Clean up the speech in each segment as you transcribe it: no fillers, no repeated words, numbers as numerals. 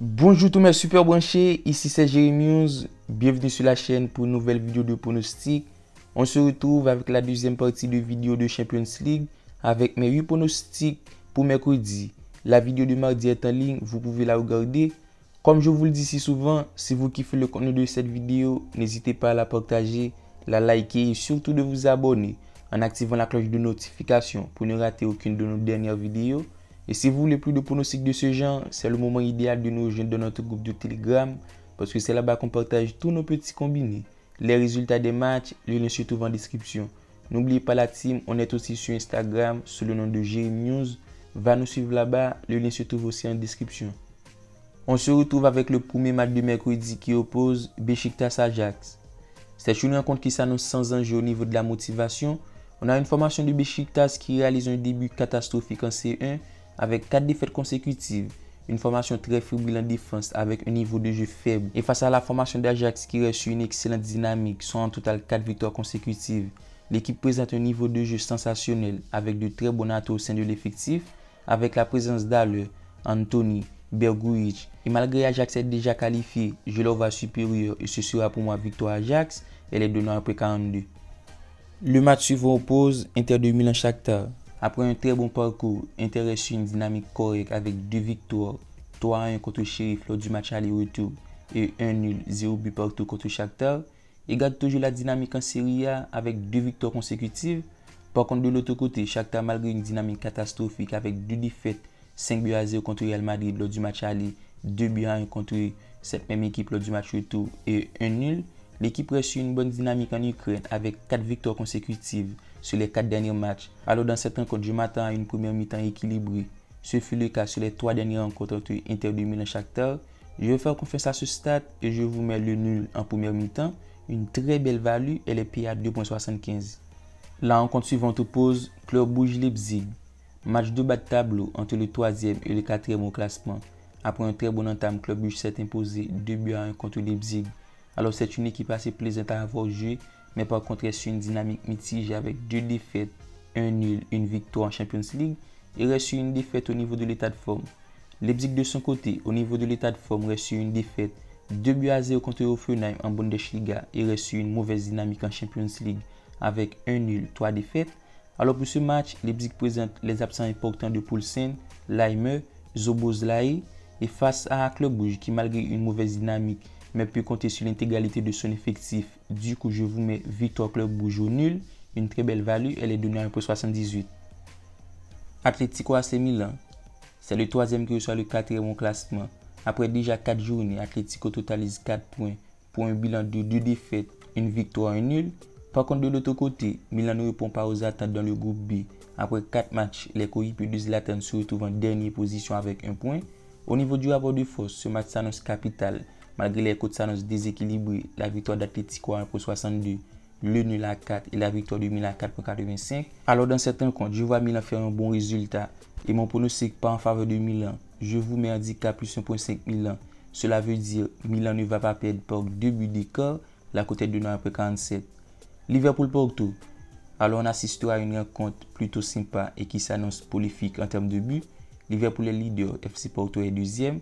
Bonjour tous mes super branchés, ici c'est Jérémy, bienvenue sur la chaîne pour une nouvelle vidéo de pronostic. On se retrouve avec la deuxième partie de vidéo de Champions League avec mes 8 pronostics pour mercredi. La vidéo de mardi est en ligne, vous pouvez la regarder. Comme je vous le dis si souvent, si vous kiffez le contenu de cette vidéo, n'hésitez pas à la partager, la liker et surtout de vous abonner en activant la cloche de notification pour ne rater aucune de nos dernières vidéos. Et si vous voulez plus de pronostics de ce genre, c'est le moment idéal de nous rejoindre dans notre groupe de Telegram parce que c'est là-bas qu'on partage tous nos petits combinés, les résultats des matchs, le lien se trouve en description. N'oubliez pas la team, on est aussi sur Instagram sous le nom de Jérémy. Va nous suivre là-bas, le lien se trouve aussi en description. On se retrouve avec le premier match de mercredi qui oppose Beşiktaş-Ajax. C'est une rencontre qui s'annonce sans enjeu au niveau de la motivation. On a une formation de Beşiktaş qui réalise un début catastrophique en C1 avec 4 défaites consécutives, une formation très fébrile en défense avec un niveau de jeu faible. Et face à la formation d'Ajax qui reste sur une excellente dynamique, sont en total 4 victoires consécutives. L'équipe présente un niveau de jeu sensationnel avec de très bons atouts au sein de l'effectif, avec la présence d'Haller, Anthony, Bergwijn. Et malgré Ajax être déjà qualifié, je le vois supérieur et ce sera pour moi victoire Ajax et les donnant après 42. Le match suivant oppose Inter de Milan-Shakhtar. Après un très bon parcours, Inter est sur une dynamique correcte avec 2 victoires, 3-1 contre Sheriff lors du match aller-retour et 1-0, 0 but partout contre Shakhtar. Il garde toujours la dynamique en Serie A avec 2 victoires consécutives. Par contre, de l'autre côté, Shakhtar malgré une dynamique catastrophique avec 2 défaites, 5-0 contre Real Madrid lors du match aller, 2-1 contre cette même équipe lors du match retour et 1-0. L'équipe reste sur une bonne dynamique en Ukraine avec 4 victoires consécutives sur les 4 derniers matchs. Alors dans cette rencontre, je m'attends à une première mi-temps équilibrée. Ce fut le cas sur les 3 dernières rencontres entre Inter de Milan et Shakhtar. Je vais faire confiance à ce stade et je vous mets le nul en première mi-temps. Une très belle value, elle est payée à 2,75. La rencontre suivante oppose Club Brugge Leipzig. Match de bas de tableau entre le 3e et le 4e au classement. Après un très bon entame, Club Brugge s'est imposé 2-1 contre Leipzig. Alors c'est une équipe assez plaisante à avoir joué, mais par contre elle est sur une dynamique mitigée avec 2 défaites, 1 nul, une victoire en Champions League et reste sur une défaite au niveau de l'état de forme. Leipzig de son côté, au niveau de l'état de forme, reste sur une défaite, 2-0 contre Hoffenheim en Bundesliga et reste sur une mauvaise dynamique en Champions League avec 1 nul, 3 défaites. Alors pour ce match, Leipzig présente les absents importants de Poulsen, Laimer, Szoboszlai et face à un Club Brugge qui malgré une mauvaise dynamique mais peut compter sur l'intégralité de son effectif. Du coup, je vous mets victoire Club Brugge au nul. Une très belle value, elle est donnée à 1,78. Atlético AC Milan. C'est le 3e qui reçoit le 4e au classement. Après déjà 4 journées, Atlético totalise 4 points pour un bilan de 2 défaites, une victoire et un nul. Par contre, de l'autre côté, Milan ne répond pas aux attentes dans le groupe B. Après 4 matchs, les coéquipiers de Zlatan se retrouvent en dernière position avec 1 point. Au niveau du rapport de force, ce match s'annonce capital. Malgré les cotes s'annoncent déséquilibrées, la victoire d'Atlético à 1,62, le nul à 4 et la victoire de Milan à 4,85. Alors dans certains comptes, je vois Milan faire un bon résultat et mon pronostic pas en faveur de Milan. Je vous mets handicap plus 1,5 Milan. Cela veut dire Milan ne va pas perdre par 2 buts d'écart, la cote est de 9,47. Liverpool-Porto. Alors on assistera à une rencontre plutôt sympa et qui s'annonce prolifique en termes de buts. Liverpool est leader, FC Porto est 2e.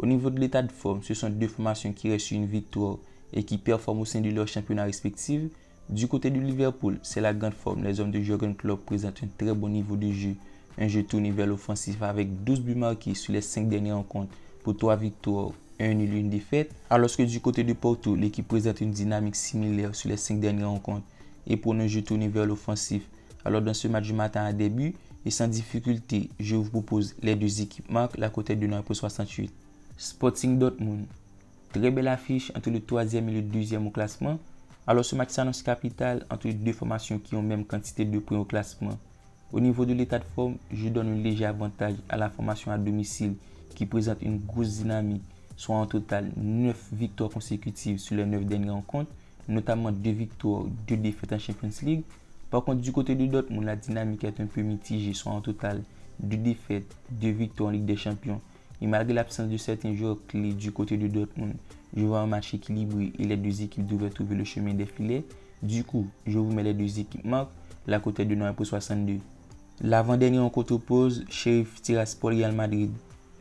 Au niveau de l'état de forme, ce sont 2 formations qui restent sur une victoire et qui performent au sein de leur championnat respectif. Du côté du Liverpool, c'est la grande forme. Les hommes de Jürgen Klopp présentent un très bon niveau de jeu. Un jeu tourné vers l'offensif avec 12 buts marqués sur les 5 dernières rencontres pour 3 victoires, 1 nul et une défaite. Alors que du côté de Porto, l'équipe présente une dynamique similaire sur les 5 dernières rencontres et pour un jeu tourné vers l'offensif. Alors dans ce match du matin à début et sans difficulté, je vous propose les 2 équipes marquent, la cote est de 9,68. Sporting Dortmund. Très belle affiche entre le 3e et le 2e au classement. Alors ce match s'annonce capital entre les 2 formations qui ont même quantité de points au classement. Au niveau de l'état de forme, je donne un léger avantage à la formation à domicile qui présente une grosse dynamique, soit en total 9 victoires consécutives sur les 9 dernières rencontres, notamment 2 victoires, 2 défaites en Champions League. Par contre du côté de Dortmund, la dynamique est un peu mitigée, soit en total 2 défaites, 2 victoires en Ligue des Champions. Et malgré l'absence de certains joueurs clés du côté de Dortmund, je vois un match équilibré et les 2 équipes devraient trouver le chemin des filets. Du coup, je vous mets les 2 équipes marques, la cote est de 9,62. L'avant-dernier rencontre oppose Sheriff Tiraspol Real Madrid.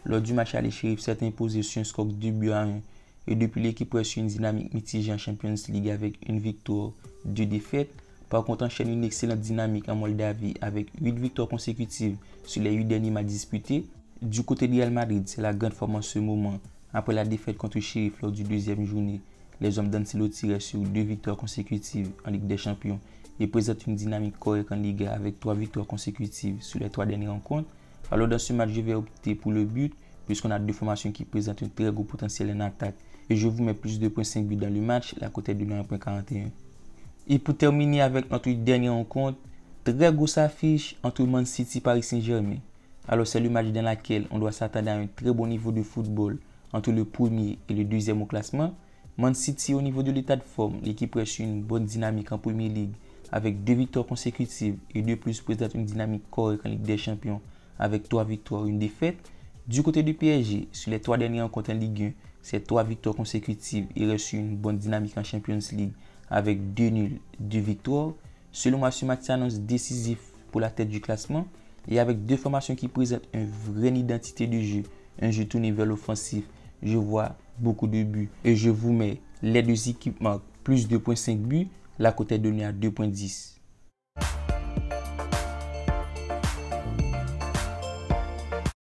Lors du match aller, Sheriff s'est imposé sur un score de 2-1. Et depuis, l'équipe reste sur une dynamique mitigée en Champions League avec une victoire, 2 défaites. Par contre, enchaîne une excellente dynamique en Moldavie avec 8 victoires consécutives sur les 8 derniers matchs disputés. Du côté de Real Madrid, c'est la grande forme en ce moment. Après la défaite contre Sheriff lors du deuxième journée, les hommes d'Ancelotti restent sur 2 victoires consécutives en Ligue des Champions et présentent une dynamique correcte en Liga avec 3 victoires consécutives sur les 3 dernières rencontres. Alors dans ce match, je vais opter pour le but puisqu'on a deux formations qui présentent un très gros potentiel en attaque. Et je vous mets plus de 2.5 buts dans le match, la cote est de 1.41. Et pour terminer avec notre dernière rencontre, très grosse affiche entre Man City et Paris Saint-Germain. Alors c'est le match dans lequel on doit s'attendre à un très bon niveau de football entre le premier et le deuxième au classement. Man City, au niveau de l'état de forme, l'équipe reste sur une bonne dynamique en Premier League avec 2 victoires consécutives et de plus présente une dynamique correcte en Ligue des Champions avec 3 victoires et une défaite. Du côté du PSG, sur les 3 dernières rencontres en Ligue 1, c'est 3 victoires consécutives et reste sur une bonne dynamique en Champions League avec 2 nuls, 2 victoires. Selon moi, ce match s'annonce décisif pour la tête du classement et avec deux formations qui présentent une vraie identité de jeu, un jeu tourné vers l'offensif. Je vois beaucoup de buts et je vous mets les deux équipes marquent plus de 2.5 buts, la cote est donnée à 2.10.